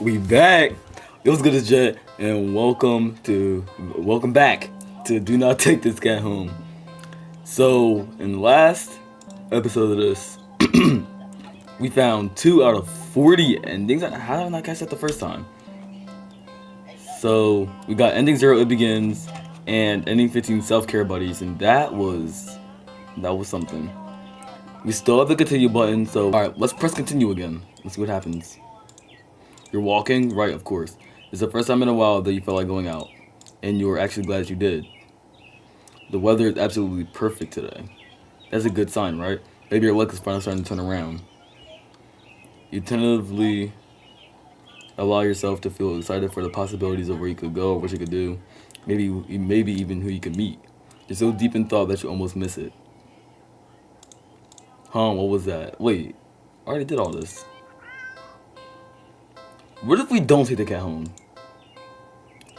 We back. It was good as Jet, and welcome back to Do Not Take This Cat Home. So in the last episode of this, we found 2 out of 40 endings. How did I not catch that the first time? So we got ending 0, it begins, and ending 15, self care buddies, and that was something. We still have the continue button, so alright, let's press continue again. Let's see what happens. You're walking? Right, of course. It's the first time in a while that you felt like going out. And you're actually glad you did. The weather is absolutely perfect today. That's a good sign, right? Maybe your luck is finally starting to turn around. You tentatively allow yourself to feel excited for the possibilities of where you could go, what you could do, maybe even who you could meet. You're so deep in thought that you almost miss it. What was that? Wait, I already did all this. What if we don't take the cat home?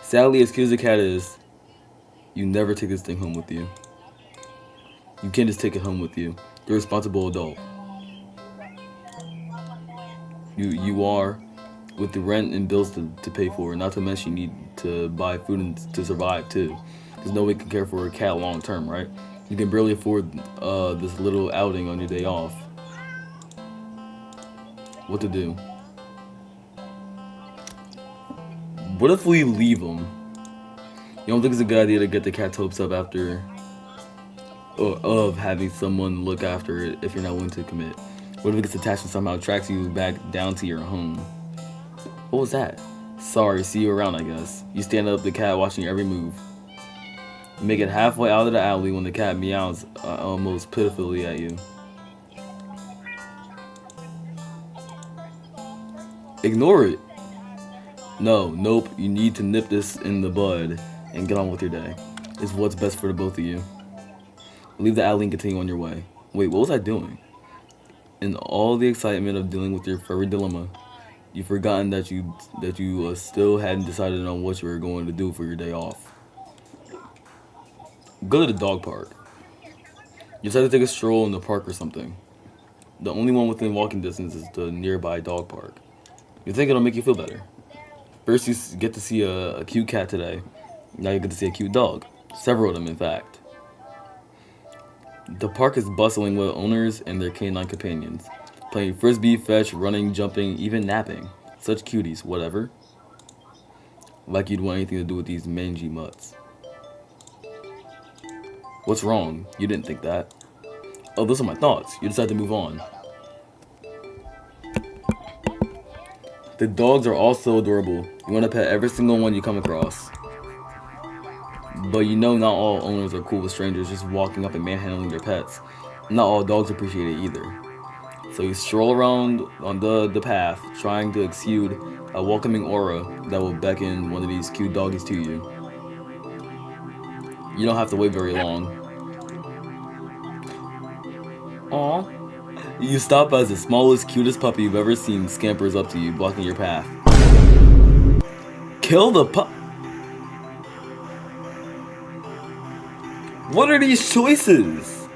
Sadly, as cute as the cat is, you never take this thing home with you. You can't just take it home with you. You're a responsible adult. You are, with the rent and bills to pay for, not to mention you need to buy food and to survive too. Because no one can care for a cat long term, right? You can barely afford this little outing on your day off. What to do? What if we leave them? You don't think it's a good idea to get the cat's hopes up after of having someone look after it if you're not willing to commit? What if it gets attached and somehow tracks you back down to your home? What was that? Sorry, see you around, I guess. You stand up, the cat watching your every move. You make it halfway out of the alley when the cat meows almost pitifully at you. Ignore it. Nope, you need to nip this in the bud and get on with your day. It's what's best for the both of you. Leave the alley and continue on your way. Wait, what was I doing? In all the excitement of dealing with your furry dilemma, you've forgotten that you still hadn't decided on what you were going to do for your day off. Go to the dog park. You decide to take a stroll in the park or something. The only one within walking distance is the nearby dog park. You think it'll make you feel better. First, you get to see a cute cat today. Now you get to see a cute dog. Several of them, in fact. The park is bustling with owners and their canine companions, playing frisbee, fetch, running, jumping, even napping. Such cuties, whatever. Like you'd want anything to do with these mangy mutts. What's wrong? You didn't think that. Oh, those are my thoughts. You decide to move on. The dogs are all so adorable. You want to pet every single one you come across. But you know not all owners are cool with strangers just walking up and manhandling their pets. Not all dogs appreciate it either. So you stroll around on the path, trying to exude a welcoming aura that will beckon one of these cute doggies to you. You don't have to wait very long. Aww. You stop as the smallest, cutest puppy you've ever seen scampers up to you, blocking your path. Kill the pup. What are these choices?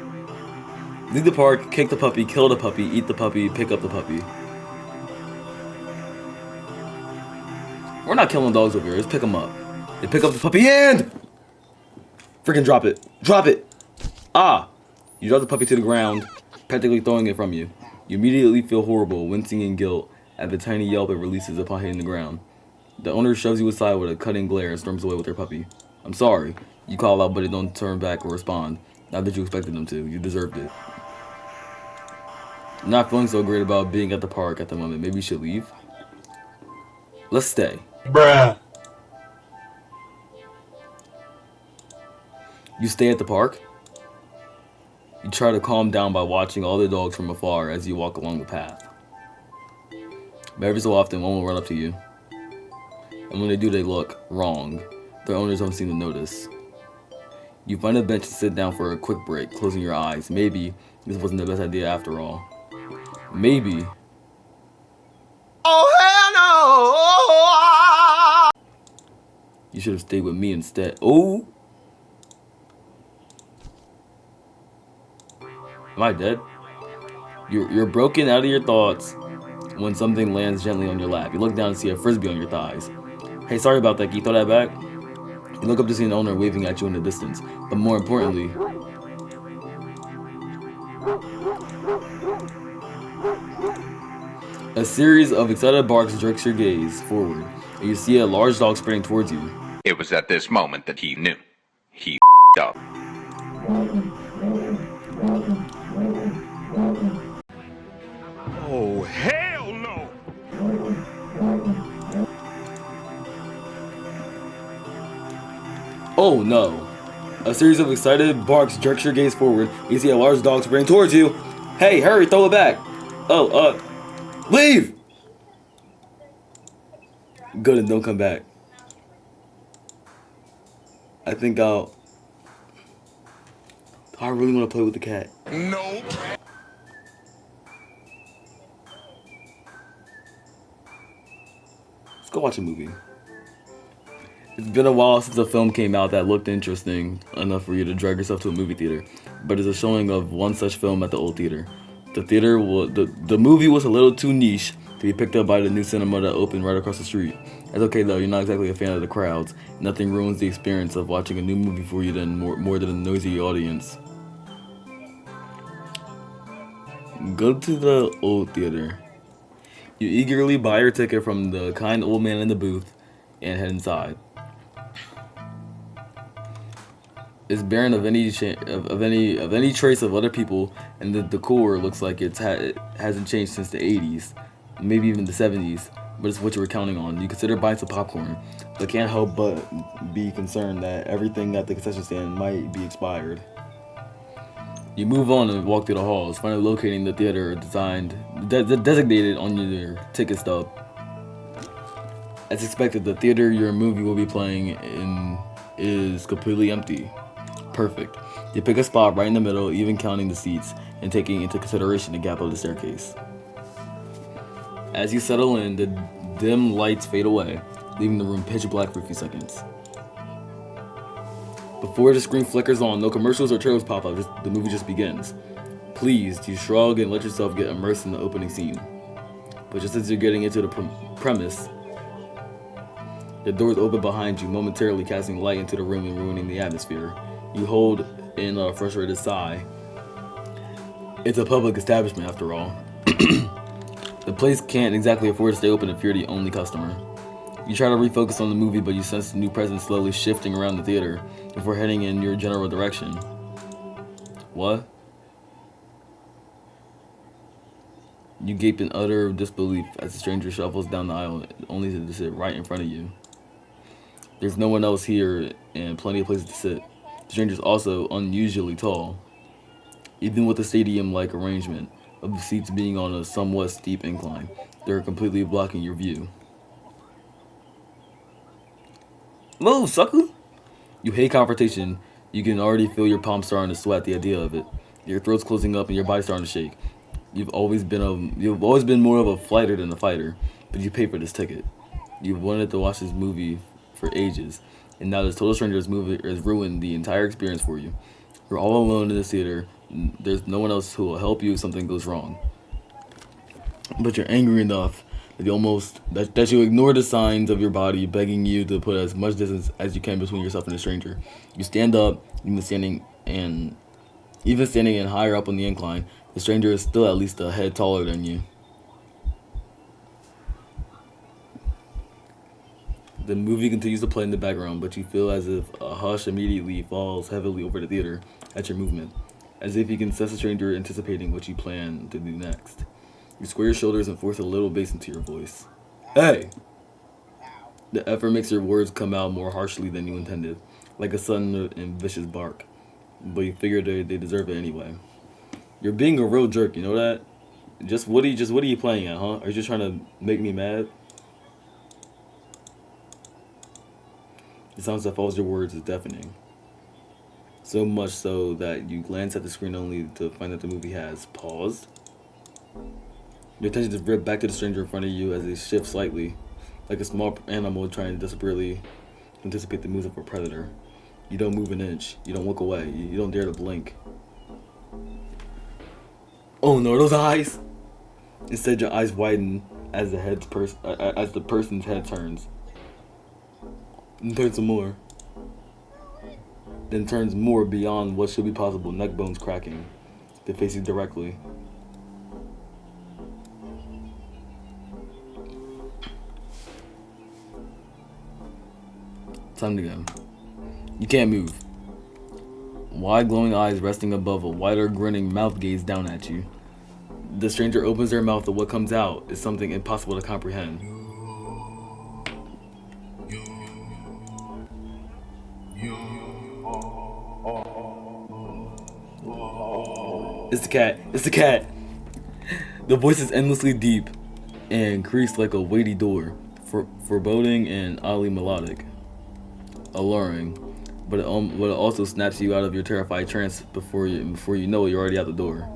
Leave the park, kick the puppy, kill the puppy, eat the puppy, pick up the puppy. We're not killing dogs over here, let's pick them up. They pick up the puppy and... freaking drop it. Drop it! Ah! You drop the puppy to the ground, practically throwing it from you. You immediately feel horrible, wincing in guilt at the tiny yelp it releases upon hitting the ground. The owner shoves you aside with a cutting glare and storms away with her puppy. I'm sorry. You call out, but they don't turn back or respond. Not that you expected them to. You deserved it. I'm not feeling so great about being at the park at the moment. Maybe you should leave. Let's stay. Bruh. You stay at the park? You try to calm down by watching all the dogs from afar as you walk along the path. But every so often, one will run up to you. And when they do, they look wrong. Their owners don't seem to notice. You find a bench to sit down for a quick break, closing your eyes. Maybe this wasn't the best idea after all. Maybe. Oh, hell no! You should have stayed with me instead. Oh! Am I dead? You're broken out of your thoughts when something lands gently on your lap. You look down and see a frisbee on your thighs. Hey, sorry about that. Can you throw that back? You look up to see an owner waving at you in the distance. But more importantly, a series of excited barks jerks your gaze forward, and you see a large dog sprinting towards you. It was at this moment that he knew. He up. Oh, hell no! Oh no. A series of excited barks jerks your gaze forward. You see a large dog sprinting towards you. Hey, hurry, throw it back. Oh, leave! Good, and don't come back. I really want to play with the cat. Nope. Let's go watch a movie. It's been a while since a film came out that looked interesting enough for you to drag yourself to a movie theater, but it's a showing of one such film at the old theater. The movie was a little too niche to be picked up by the new cinema that opened right across the street. That's okay though, you're not exactly a fan of the crowds. Nothing ruins the experience of watching a new movie for you than more than a noisy audience. Go to the old theater. You eagerly buy your ticket from the kind old man in the booth and head inside. It's barren of any trace of other people, and the decor looks like it hasn't changed since the 80s, maybe even the 70s. But it's what you were counting on. You consider buying some popcorn, but can't help but be concerned that everything at the concession stand might be expired. You move on and walk through the halls, finally locating the theater designated on your ticket stub. As expected, the theater your movie will be playing in is completely empty. Perfect. You pick a spot right in the middle, even counting the seats and taking into consideration the gap of the staircase. As you settle in, the dim lights fade away, leaving the room pitch black for a few seconds. Before the screen flickers on, no commercials or trailers pop up, the movie just begins. Pleased, you shrug and let yourself get immersed in the opening scene. But just as you're getting into the premise, the doors open behind you, momentarily casting light into the room and ruining the atmosphere. You hold in a frustrated sigh. It's a public establishment after all. The place can't exactly afford to stay open if you're the only customer. You try to refocus on the movie, but you sense the new presence slowly shifting around the theater before heading in your general direction. What? You gape in utter disbelief as the stranger shuffles down the aisle, only to sit right in front of you. There's no one else here and plenty of places to sit. The stranger's also unusually tall, even with the stadium-like arrangement of the seats being on a somewhat steep incline. They're completely blocking your view. Move, sucker! You hate confrontation. You can already feel your palms starting to sweat at the idea of it. Your throat's closing up and your body's starting to shake. You've always been more of a fighter than a fighter, but you pay for this ticket. You've wanted to watch this movie for ages, and now this total stranger's movie has ruined the entire experience for you. You're all alone in this theater. There's no one else who will help you if something goes wrong. But you're angry enough that you ignore the signs of your body begging you to put as much distance as you can between yourself and the stranger. You stand up, even standing in higher up on the incline. The stranger is still at least a head taller than you. The movie continues to play in the background, but you feel as if a hush immediately falls heavily over the theater at your movement, as if you can sense the stranger anticipating what you plan to do next. You square your shoulders and force a little bass into your voice. Hey! The effort makes your words come out more harshly than you intended, like a sudden and vicious bark. But you figure they deserve it anyway. You're being a real jerk, you know that? What are you playing at, huh? Are you just trying to make me mad? The sound that follows your words is deafening. So much so that you glance at the screen only to find that the movie has paused. Your attention is ripped back to the stranger in front of you as they shift slightly, like a small animal trying to desperately anticipate the moves of a predator. You don't move an inch. You don't look away. You don't dare to blink. Oh no, those eyes! Instead, your eyes widen as as the person's head turns. And turns some more. Then turns more beyond what should be possible, neck bones cracking. They face you directly. Time to go. You can't move. Wide glowing eyes resting above a wider grinning mouth gaze down at you. The stranger opens their mouth, and what comes out is something impossible to comprehend. It's the cat. It's the cat. The voice is endlessly deep and creaks like a weighty door, foreboding and oddly melodic, alluring. But it also snaps you out of your terrified trance before you know it, you're already out the door.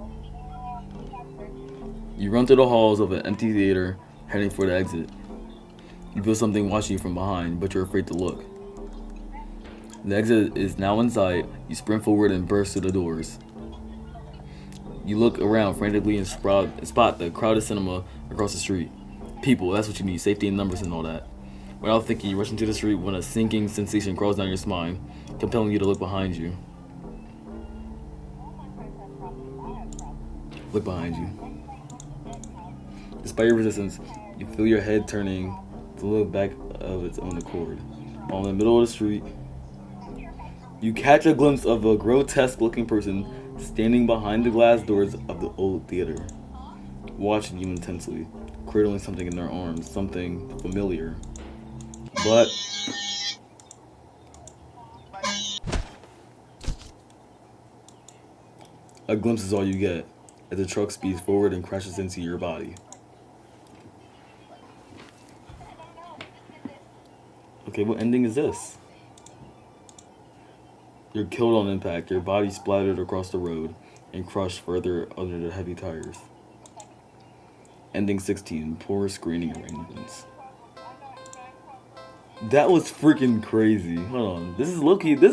You run through the halls of an empty theater, heading for the exit. You feel something watching you from behind, but you're afraid to look. The exit is now in sight. You sprint forward and burst through the doors. You look around frantically and spot the crowded cinema across the street. People, that's what you need, safety in numbers and all that. Without thinking, you rush into the street when a sinking sensation crawls down your spine, compelling you to look behind you. Look behind you. Despite your resistance, you feel your head turning to look back of its own accord. While in the middle of the street, you catch a glimpse of a grotesque-looking person standing behind the glass doors of the old theater, watching you intensely, cradling something in their arms, something familiar. But a glimpse is all you get as the truck speeds forward and crashes into your body. Okay, what ending is this? You're killed on impact, your body splattered across the road and crushed further under the heavy tires. Ending 16, poor screening arrangements. That was freaking crazy. Hold on. This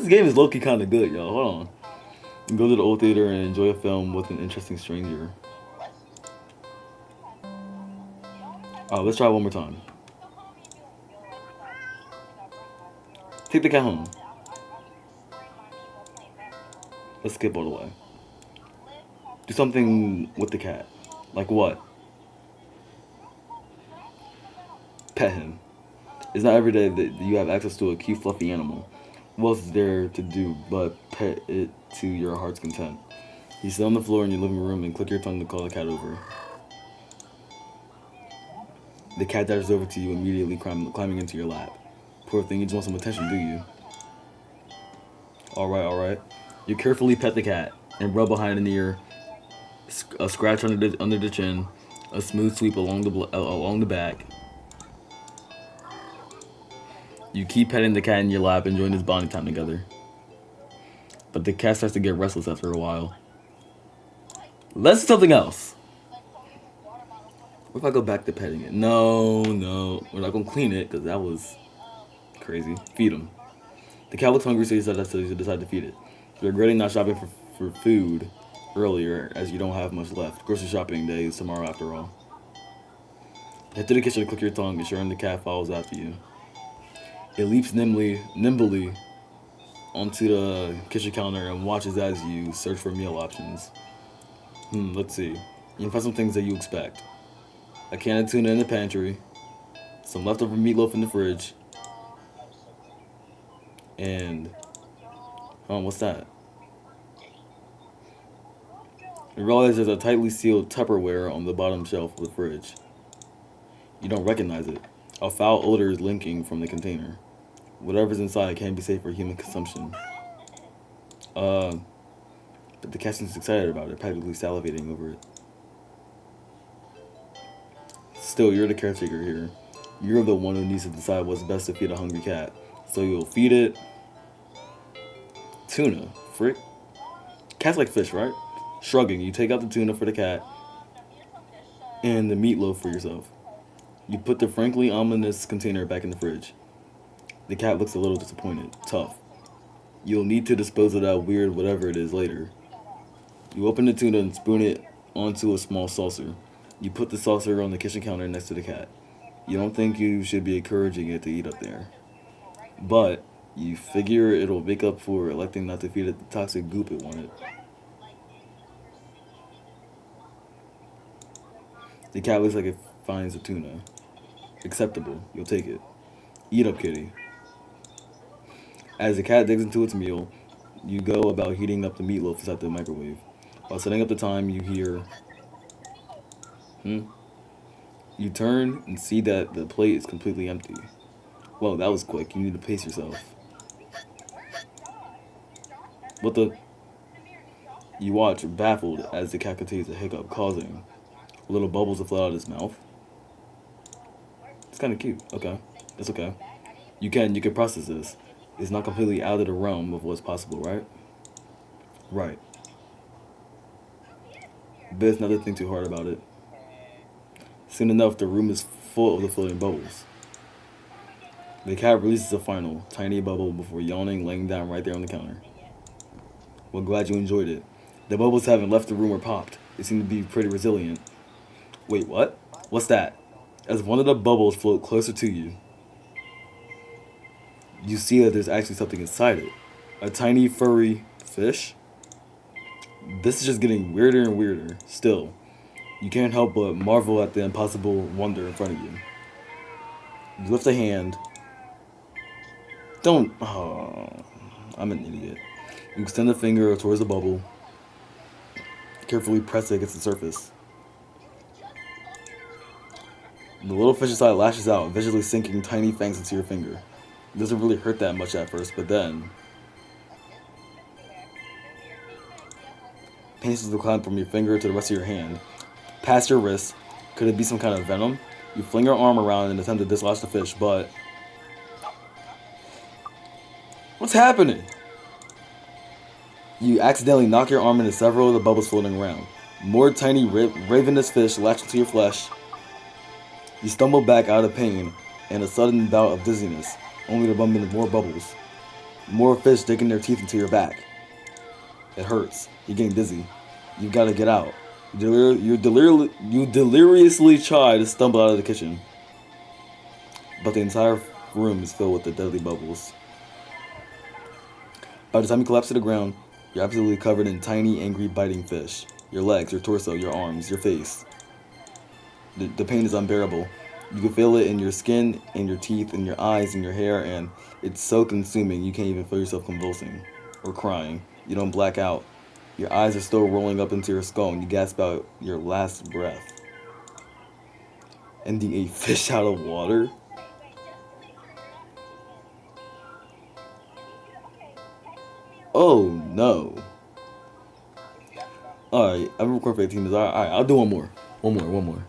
game is low-key kind of good, y'all. Hold on. You go to the old theater and enjoy a film with an interesting stranger. Let's try it one more time. Take the cat home. Let's skip all the way. Do something with the cat. Like what? Pet him. It's not every day that you have access to a cute, fluffy animal. What else is there to do but pet it to your heart's content? You sit on the floor in your living room and click your tongue to call the cat over. The cat dashes over to you, immediately climbing into your lap. Poor thing, you just want some attention, do you? Alright. You carefully pet the cat and rub behind an ear, a scratch under the chin, a smooth sweep along the back. You keep petting the cat in your lap, enjoying this bonding time together. But the cat starts to get restless after a while. Let's do something else. What if I go back to petting it? No. We're not going to clean it because that was crazy. Feed him. The cat looks hungry, so you decide to feed it. You're regretting not shopping for food earlier as you don't have much left. Grocery shopping day is tomorrow after all. Head to the kitchen to click your tongue, ensuring the cat follows after you. It leaps nimbly onto the kitchen counter and watches as you search for meal options. Let's see. You can find some things that you expect. A can of tuna in the pantry, some leftover meatloaf in the fridge, and what's that? You realize there's a tightly sealed Tupperware on the bottom shelf of the fridge. You don't recognize it. A foul odor is linking from the container. Whatever's inside can't be safe for human consumption. But the cat seems excited about it, practically salivating over it. Still, you're the caretaker here. You're the one who needs to decide what's best to feed a hungry cat. So you'll feed it tuna. Frick. Cats like fish, right? Shrugging, you take out the tuna for the cat and the meatloaf for yourself. You put the frankly ominous container back in the fridge. The cat looks a little disappointed. Tough. You'll need to dispose of that weird whatever it is later. You open the tuna and spoon it onto a small saucer. You put the saucer on the kitchen counter next to the cat. You don't think you should be encouraging it to eat up there. But you figure it'll make up for electing not to feed it the toxic goop it wanted. The cat looks like it finds a tuna. Acceptable. You'll take it. Eat up, kitty. As the cat digs into its meal, you go about heating up the meatloaf inside the microwave. While setting up the time, you hear... You turn and see that the plate is completely empty. Whoa, that was quick. You need to pace yourself. What the... You watch, baffled, as the cat continues to hiccup, causing little bubbles to flow out of his mouth. It's kind of cute. Okay. It's okay. You can process this. It's not completely out of the realm of what's possible, right? Right. But it's not to think too hard about it. Soon enough, the room is full of the floating bubbles. The cat releases a final, tiny bubble before yawning, laying down right there on the counter. Well, glad you enjoyed it. The bubbles haven't left the room or popped. They seem to be pretty resilient. Wait, what? What's that? As one of the bubbles float closer to you, you see that there's actually something inside it. A tiny, furry fish? This is just getting weirder and weirder. Still, you can't help but marvel at the impossible wonder in front of you. You lift a hand. Don't... Oh, I'm an idiot. You extend a finger towards the bubble. Carefully press it against the surface. The little fish inside lashes out, visually sinking tiny fangs into your finger. It doesn't really hurt that much at first, but then... pains to climb from your finger to the rest of your hand. Past your wrist. Could it be some kind of venom? You fling your arm around and attempt to dislodge the fish, but... What's happening? You accidentally knock your arm into several of the bubbles floating around. More tiny ravenous fish latch into your flesh. You stumble back out of pain and a sudden bout of dizziness, only to bump into more bubbles. More fish digging their teeth into your back. It hurts. You're getting dizzy. You've got to get out. You deliriously try to stumble out of the kitchen. But the entire room is filled with the deadly bubbles. By the time you collapse to the ground, you're absolutely covered in tiny, angry, biting fish. Your legs, your torso, your arms, your face. The pain is unbearable. You can feel it in your skin, in your teeth, in your eyes, in your hair, and it's so consuming you can't even feel yourself convulsing or crying. You don't black out. Your eyes are still rolling up into your skull and you gasp out your last breath. Ending a fish out of water? Oh no. Alright, I've been recording for 18 minutes. Alright, I'll do one more. One more.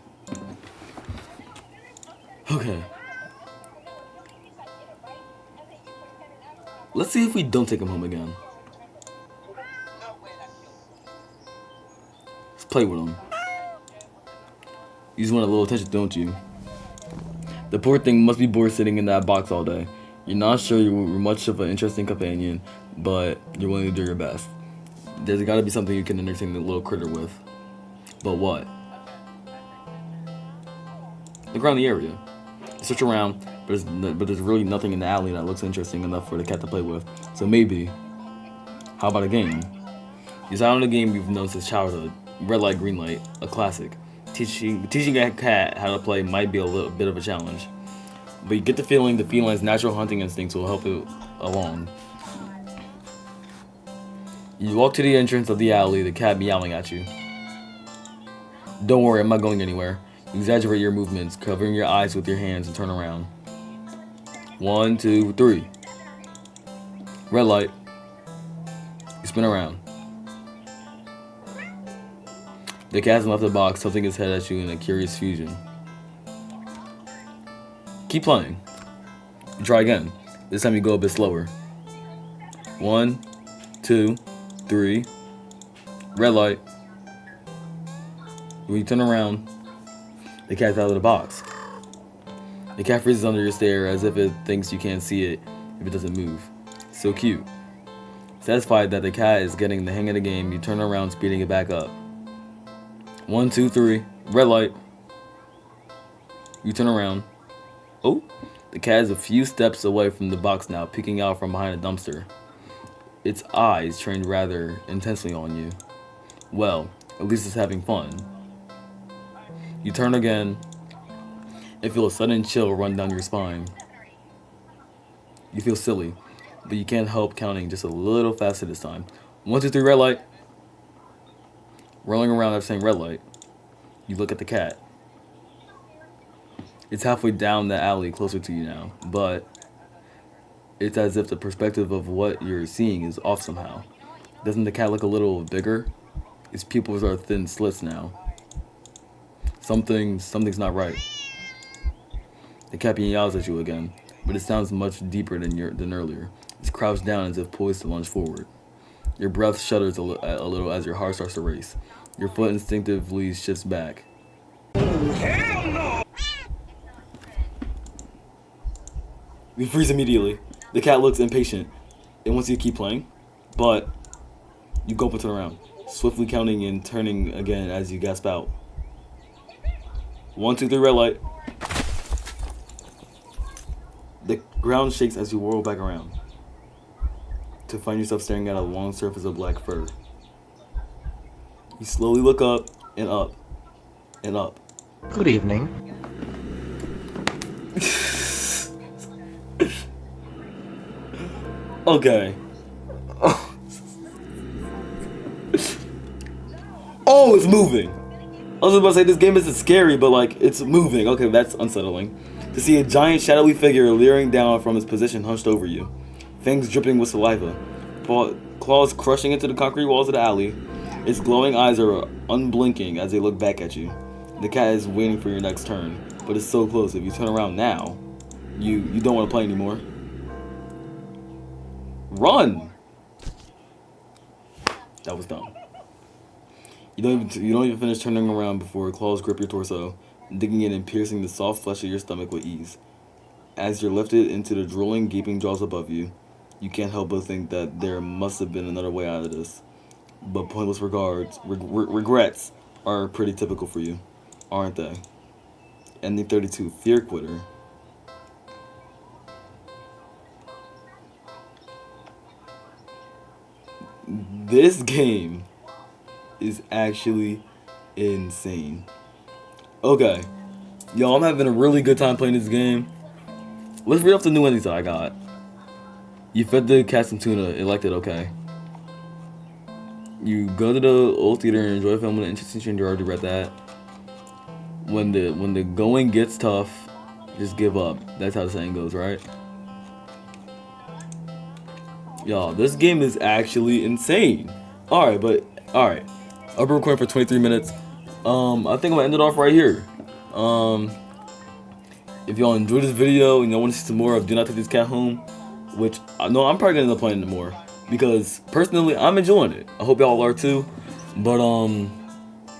Okay. Let's see if we don't take him home again. Let's play with him. You just want a little attention, don't you? The poor thing must be bored sitting in that box all day. You're not sure you're much of an interesting companion, but you're willing to do your best. There's gotta be something you can entertain the little critter with. But what? Look around the area. Search around, but there's really nothing in the alley that looks interesting enough for the cat to play with. So maybe, how about a game? You decide on a game you've known since childhood. Red light, green light, a classic. Teaching a cat how to play might be a little bit of a challenge, but you get the feeling the feline's natural hunting instincts will help it along. You walk to the entrance of the alley, the cat meowing at you. Don't worry, I'm not going anywhere. You exaggerate your movements, covering your eyes with your hands and turn around. 1, 2, 3. Red light. You spin around. The cat hasn't left the box, tilting his head at you in a curious fusion. Keep playing. You try again. This time you go a bit slower. 1, 2, 3. Red light. When you turn around, the cat's out of the box. The cat freezes under your stare as if it thinks you can't see it if it doesn't move. So cute. Satisfied that the cat is getting the hang of the game, you turn around, speeding it back up. 1, 2, 3. Red light. You turn around. Oh, the cat is a few steps away from the box now, peeking out from behind a dumpster. Its eyes trained rather intensely on you. Well, at least it's having fun. You turn again and feel a sudden chill run down your spine. You feel silly, but you can't help counting just a little faster this time. 1, 2, 3, red light. Rolling around after saying red light, you look at the cat. It's halfway down the alley closer to you now, but it's as if the perspective of what you're seeing is off somehow. Doesn't the cat look a little bigger? Its pupils are thin slits now. Something's not right. The cat meows at you again, but it sounds much deeper than earlier. It's crouched down as if poised to lunge forward. Your breath shudders a little as your heart starts to race. Your foot instinctively shifts back. Hell no! You freeze immediately. The cat looks impatient. It wants you to keep playing, but you go up and turn around, swiftly counting and turning again as you gasp out. 1, 2, 3, red light. The ground shakes as you whirl back around to find yourself staring at a long surface of black fur. You slowly look up and up and up. Good evening. Okay. Oh, it's moving. I was about to say this game isn't scary, but like it's moving. Okay, that's unsettling. To see a giant shadowy figure leering down from its position hunched over you, fangs dripping with saliva, claws crushing into the concrete walls of the alley. Its glowing eyes are unblinking as they look back at you. The cat is waiting for your next turn, but it's so close. If you turn around now, you don't want to play anymore. Run! That was dumb. You don't even finish turning around before claws grip your torso, digging in and piercing the soft flesh of your stomach with ease. As you're lifted into the drooling, gaping jaws above you, you can't help but think that there must have been another way out of this. But pointless regrets are pretty typical for you, aren't they? Ending 32, Fear Quitter. This game is actually insane. Okay, y'all, I'm having a really good time playing this game. Let's read off the new endings that I got. You fed the cat some tuna, it liked it okay. You go to the old theater and enjoy a film with an interesting stranger. I already read that. When the going gets tough, just give up. That's how the saying goes, right? Y'all, this game is actually insane. Alright. I've been recording for 23 minutes. I think I'm gonna end it off right here. If y'all enjoyed this video and y'all want to see some more of Do Not Take This Cat Home, which I know I'm probably gonna end up playing it more, because personally I'm enjoying it. I hope y'all are too. But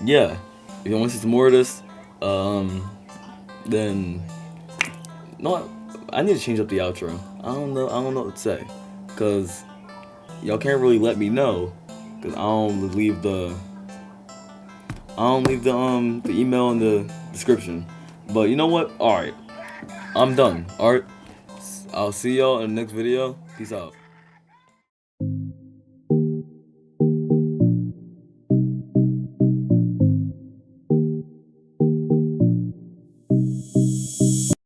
yeah, if y'all want to see some more of this, then no, I need to change up the outro. I don't know what to say, cause y'all can't really let me know, cause I don't leave the email in the description. But you know what? Alright, I'm done. Alright, I'll see y'all in the next video. Peace out.